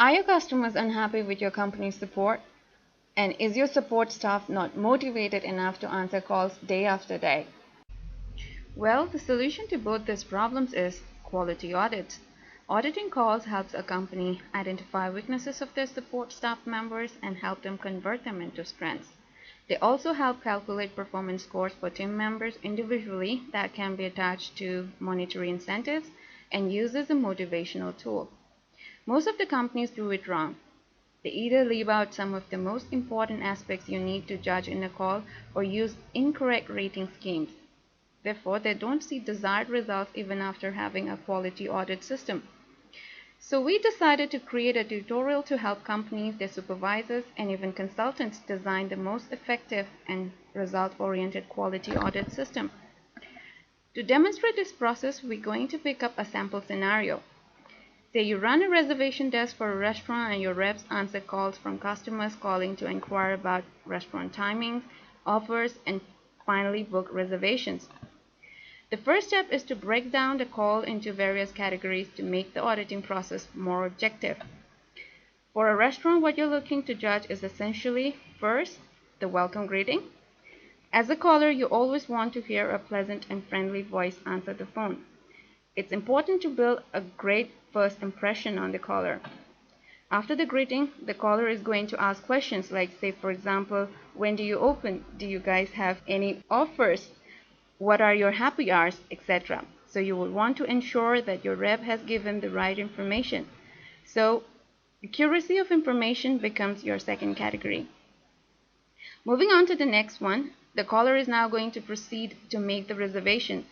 Are your customers unhappy with your company's support? And is your support staff not motivated enough to answer calls day after day? Well, the solution to both these problems is quality audit. Auditing calls helps a company identify weaknesses of their support staff members and help them convert them into strengths. They also help calculate performance scores for team members individually that can be attached to monetary incentives and used as a motivational tool. Most of the companies do it wrong. They either leave out some of the most important aspects you need to judge in a call or use incorrect rating schemes. Therefore, they don't see desired results even after having a quality audit system. So we decided to create a tutorial to help companies, their supervisors, and even consultants design the most effective and result-oriented quality audit system. To demonstrate this process, we're going to pick up a sample scenario. Say you run a reservation desk for a restaurant and your reps answer calls from customers calling to inquire about restaurant timings, offers, and finally book reservations. The first step is to break down the call into various categories to make the auditing process more objective. For a restaurant, what you're looking to judge is essentially, first, the welcome greeting. As a caller, you always want to hear a pleasant and friendly voice answer the phone. It's important to build a great first impression on the caller. After the greeting, the caller is going to ask questions like, say, for example, when do you open? Do you guys have any offers? What are your happy hours, etc. So you will want to ensure that your rep has given the right information. So accuracy of information becomes your second category. Moving on to the next one, the caller is now going to proceed to make the reservation.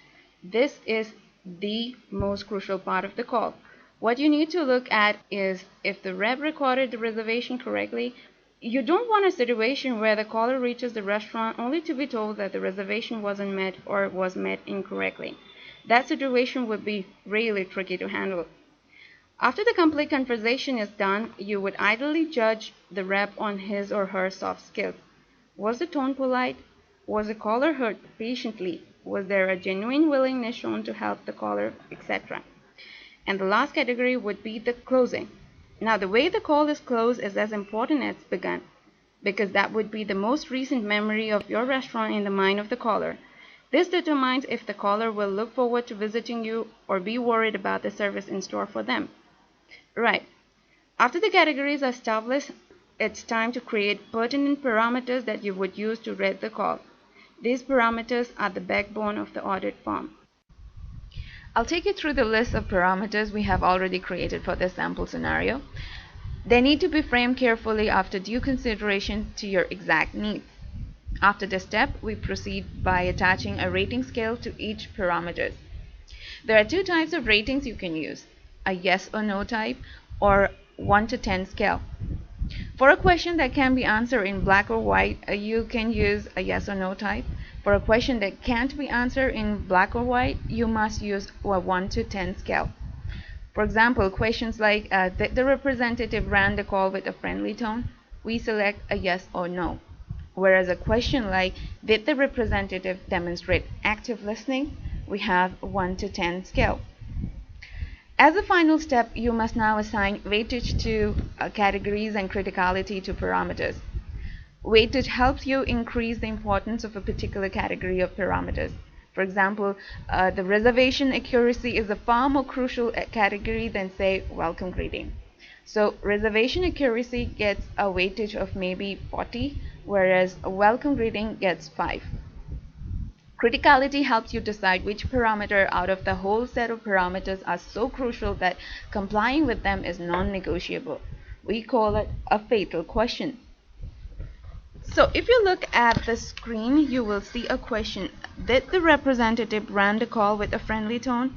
This is the most crucial part of the call. What you need to look at is if the rep recorded the reservation correctly. You don't want a situation where the caller reaches the restaurant only to be told that the reservation wasn't met or was met incorrectly. That situation would be really tricky to handle. After the complete conversation is done, you would ideally judge the rep on his or her soft skills. Was the tone polite? Was the caller heard patiently? Was there a genuine willingness shown to help the caller, etc.? And the last category would be the closing. Now, the way the call is closed is as important as begun, because that would be the most recent memory of your restaurant in the mind of the caller. This determines if the caller will look forward to visiting you or be worried about the service in store for them. Right. After the categories are established, it's time to create pertinent parameters that you would use to rate the call. These parameters are the backbone of the audit form. I'll take you through the list of parameters we have already created for this sample scenario. They need to be framed carefully after due consideration to your exact needs. After this step, we proceed by attaching a rating scale to each parameter. There are two types of ratings you can use, a yes or no type or 1 to 10 scale. For a question that can be answered in black or white, you can use a yes or no type. For a question that can't be answered in black or white, you must use a 1 to 10 scale. For example, questions like did the representative ran the call with a friendly tone? We select a yes or no. Whereas a question like did the representative demonstrate active listening? We have 1 to 10 scale. As a final step, you must now assign weightage to categories and criticality to parameters. Weightage helps you increase the importance of a particular category of parameters. For example, the reservation accuracy is a far more crucial category than, say, welcome greeting. So reservation accuracy gets a weightage of maybe 40, whereas a welcome greeting gets 5. Criticality helps you decide which parameter out of the whole set of parameters are so crucial that complying with them is non-negotiable. We call it a fatal question. So if you look at the screen, you will see a question. Did the representative run the call with a friendly tone?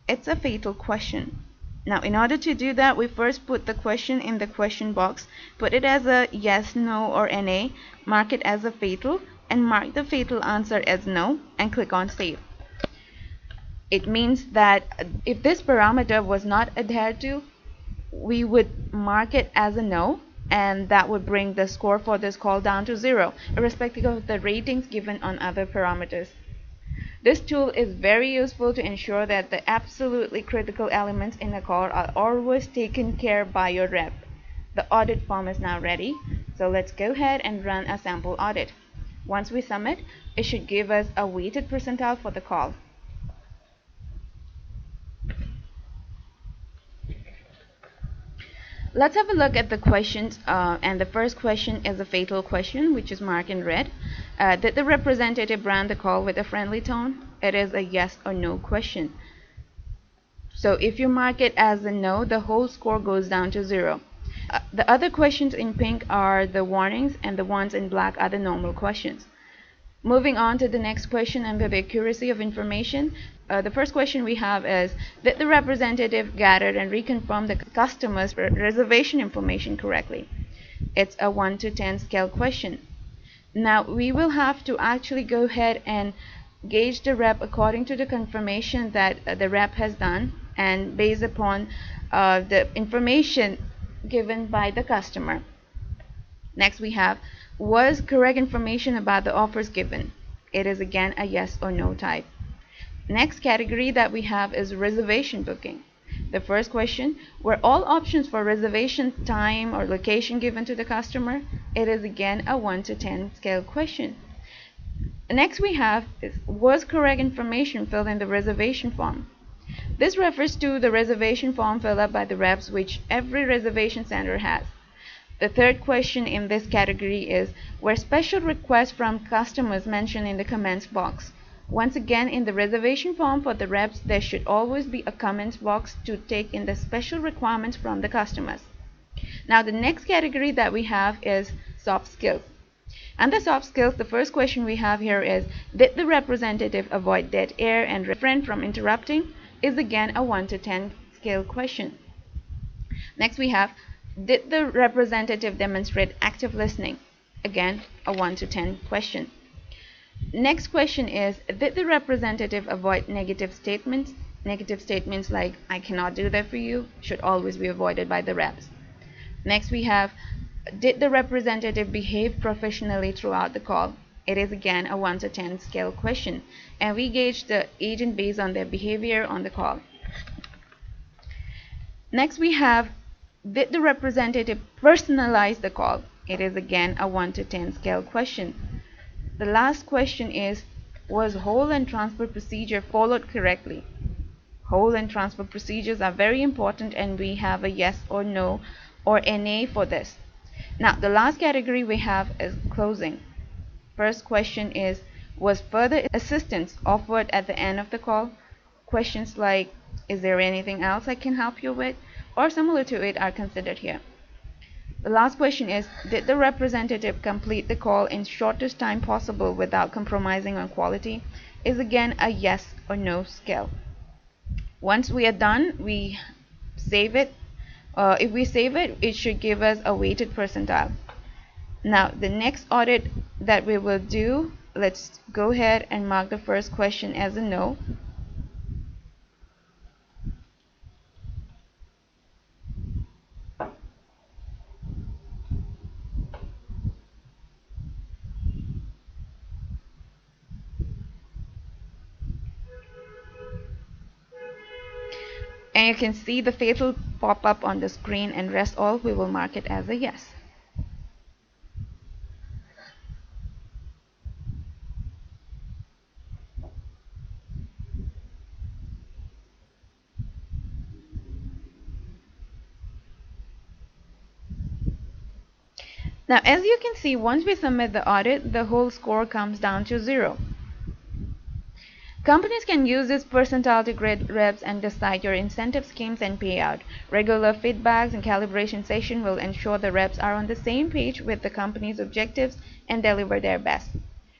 It's a fatal question. Now, in order to do that, we first put the question in the question box, put it as a yes, no, or NA, mark it as a fatal, and mark the fatal answer as no, and click on save. It means that if this parameter was not adhered to, we would mark it as a no, and that would bring the score for this call down to 0, irrespective of the ratings given on other parameters. This tool is very useful to ensure that the absolutely critical elements in a call are always taken care of by your rep. The audit form is now ready, so let's go ahead and run a sample audit. Once we submit, it should give us a weighted percentile for the call. Let's have a look at the questions, and the first question is a fatal question, which is marked in red. Did the representative run the call with a friendly tone? It is a yes or no question. So if you mark it as a no, the whole score goes down to 0. The other questions in pink are the warnings, and the ones in black are the normal questions. Moving on to the next question under the accuracy of information, the first question we have is, did the representative gather and reconfirm the customer's reservation information correctly? It's a 1 to 10 scale question. Now we will have to actually go ahead and gauge the rep according to the confirmation that the rep has done, and based upon the information given by the customer. Next we have, was correct information about the offers given? It is again a yes or no type. Next category that we have is reservation booking. The first question, were all options for reservation time or location given to the customer? It is again a 1 to 10 scale question. Next we have is, was correct information filled in the reservation form? This refers to the reservation form filled up by the reps, which every reservation center has. The third question in this category is, were special requests from customers mentioned in the comments box? Once again, in the reservation form for the reps, there should always be a comments box to take in the special requirements from the customers. Now the next category that we have is soft skills. And the soft skills, the first question we have here is, did the representative avoid dead air and refrain from interrupting? Is again a 1 to 10 scale question. Next we have, did the representative demonstrate active listening? Again, a 1 to 10 question. Next question is, did the representative avoid negative statements? Negative statements like, I cannot do that for you, should always be avoided by the reps. Next we have, did the representative behave professionally throughout the call? It is again a 1 to 10 scale question, and we gauge the agent based on their behavior on the call. Next we have, did the representative personalize the call? It is again a 1 to 10 scale question. The last question is, was hold and transfer procedure followed correctly? Hold and transfer procedures are very important, and we have a yes or no or NA for this. Now the last category we have is closing. First question is, was further assistance offered at the end of the call? Questions like, is there anything else I can help you with, or similar to it are considered here. The last question is, did the representative complete the call in shortest time possible without compromising on quality? Is again a yes or no scale. Once we are done, we save it. If we save it, it should give us a weighted percentile. Now the next audit that we will do, let's go ahead and mark the first question as a no. And you can see the fatal pop up on the screen, and rest all we will mark it as a yes. Now as you can see, once we submit the audit, the whole score comes down to 0. Companies can use this percentile to grade reps and decide your incentive schemes and payout. Regular feedbacks and calibration session will ensure the reps are on the same page with the company's objectives and deliver their best.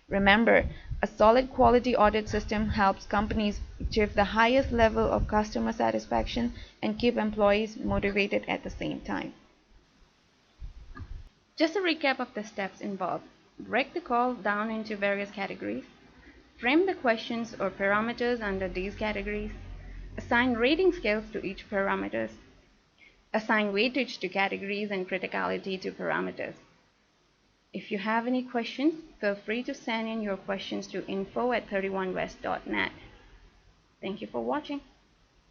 Remember, a solid quality audit system helps companies achieve the highest level of customer satisfaction and keep employees motivated at the same time. Just a recap of the steps involved. Break the call down into various categories. Frame the questions or parameters under these categories. Assign rating scales to each parameters. Assign weightage to categories and criticality to parameters. If you have any questions, feel free to send in your questions to info@31west.net. Thank you for watching.